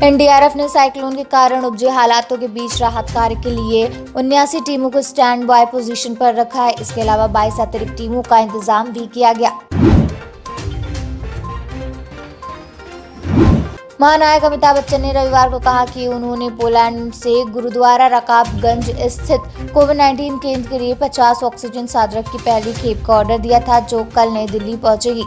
NDRF ने cyclone के कारण उपजे हालातों के बीच राहत कार्य के लिए 79 टीमों को स्टैंड बाय पोजीशन पर रखा है। इसके अलावा 22 अतिरिक्त टीमों का इंतजाम भी किया गया। महानायक अमिताभ बच्चन ने रविवार को कहा कि उन्होंने पोलैंड से गुरुद्वारा रकाबगंज स्थित कोविड-19 केंद्र के लिए 50 ऑक्सीजन सांद्रक की पहली खेप का ऑर्डर दिया था, जो कल नई दिल्ली पहुंचेगी।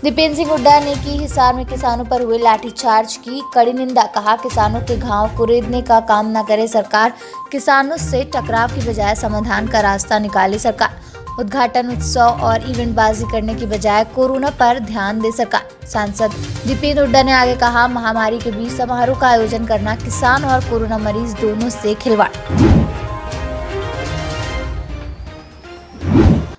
दीपेंद्र सिंह हुड्डा ने की हिसार में किसानों पर हुए लाठीचार्ज की कड़ी निंदा। कहा, किसानों के घाव कुरेदने का काम न करे सरकार, किसानों से टकराव की बजाय समाधान का रास्ता निकाले सरकार। उद्घाटन उत्सव और इवेंटबाजी करने की बजाय कोरोना पर ध्यान दे सरकार। सांसद दीपेंद्र हुड्डा ने आगे कहा, महामारी के बीच समारोह का आयोजन करना किसान और कोरोना मरीज दोनों से खिलवाड़।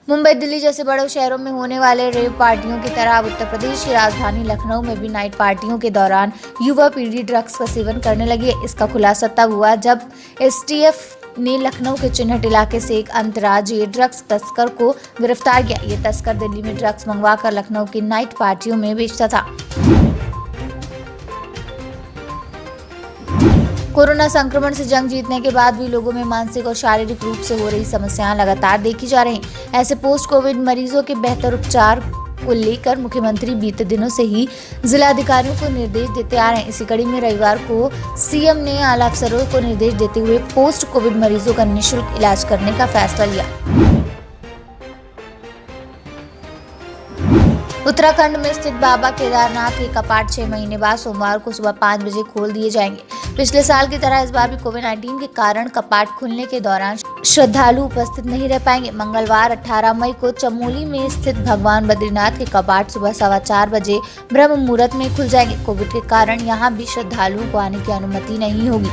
मुंबई, दिल्ली जैसे बड़े शहरों में होने वाले रेव पार्टियों की तरह अब उत्तर प्रदेश की राजधानी लखनऊ में भी नाइट पार्टियों के दौरान युवा पीढ़ी ड्रग्स का सेवन करने लगी है। इसका खुलासा तब हुआ जब एसटीएफ ने लखनऊ के चिन्हट इलाके से एक अंतर्राज्यीय ड्रग्स तस्कर को गिरफ्तार किया। ये तस्कर दिल्ली में ड्रग्स मंगवाकर लखनऊ की नाइट पार्टियों में बेचता था। कोरोना संक्रमण से जंग जीतने के बाद भी लोगों में मानसिक और शारीरिक रूप से हो रही समस्याएं लगातार देखी जा रही हैं। ऐसे पोस्ट कोविड मरीजों के बेहतर उपचार को लेकर मुख्यमंत्री बीते दिनों से ही जिलाधिकारियों को निर्देश देते आ रहे हैं। इसी कड़ी में रविवार को सीएम ने आला अफसरों को निर्देश देते हुए पोस्ट कोविड मरीजों का निःशुल्क इलाज करने का फैसला लिया। उत्तराखंड में स्थित बाबा केदारनाथ के कपाट 6 महीने बाद सोमवार को सुबह 5 बजे खोल दिए जाएंगे। पिछले साल की तरह इस बार भी कोविड-19 के कारण कपाट खुलने के दौरान श्रद्धालु उपस्थित नहीं रह पाएंगे। मंगलवार 18 मई को चमोली में स्थित भगवान बद्रीनाथ के कपाट सुबह 4:15 बजे ब्रह्म मुहूर्त में खुल जाएंगे। कोविड के कारण यहां भी श्रद्धालुओं को आने की अनुमति नहीं होगी।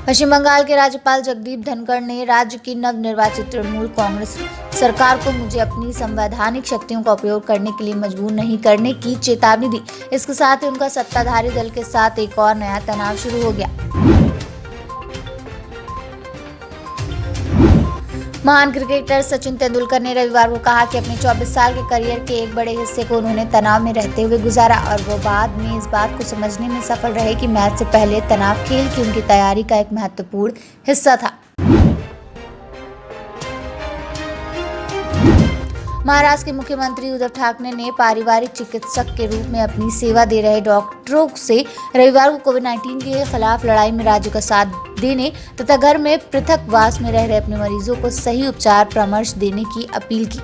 पश्चिम बंगाल के राज्यपाल जगदीप धनखड़ ने राज्य की नवनिर्वाचित तृणमूल कांग्रेस सरकार को मुझे अपनी संवैधानिक शक्तियों का उपयोग करने के लिए मजबूर नहीं करने की चेतावनी दी। इसके साथ ही उनका सत्ताधारी दल के साथ एक और नया तनाव शुरू हो गया। महान क्रिकेटर सचिन तेंदुलकर ने रविवार को कहा कि अपने 24 साल के करियर के एक बड़े हिस्से को उन्होंने तनाव में रहते हुए गुजारा और वो बाद में इस बात को समझने में सफल रहे कि मैच से पहले तनाव खेल की उनकी तैयारी का एक महत्वपूर्ण हिस्सा था। महाराष्ट्र के मुख्यमंत्री उद्धव ठाकरे ने पारिवारिक चिकित्सक के रूप में अपनी सेवा दे रहे डॉक्टरों से रविवार को कोविड-19 के खिलाफ लड़ाई में राज्य का साथ देने तथा घर में पृथकवास में रह रहे अपने मरीजों को सही उपचार परामर्श देने की अपील की।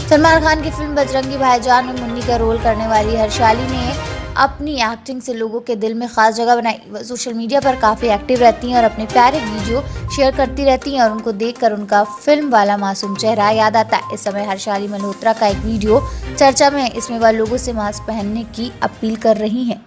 सलमान खान की फिल्म बजरंगी भाईजान में मुन्नी का रोल करने वाली हर्षाली ने अपनी एक्टिंग से लोगों के दिल में खास जगह बनाई। वह सोशल मीडिया पर काफी एक्टिव रहती हैं और अपने प्यारे वीडियो शेयर करती रहती हैं और उनको देखकर उनका फिल्म वाला मासूम चेहरा याद आता है। इस समय हर्षाली मल्होत्रा का एक वीडियो चर्चा में है। इसमें वह लोगों से मास्क पहनने की अपील कर रही हैं।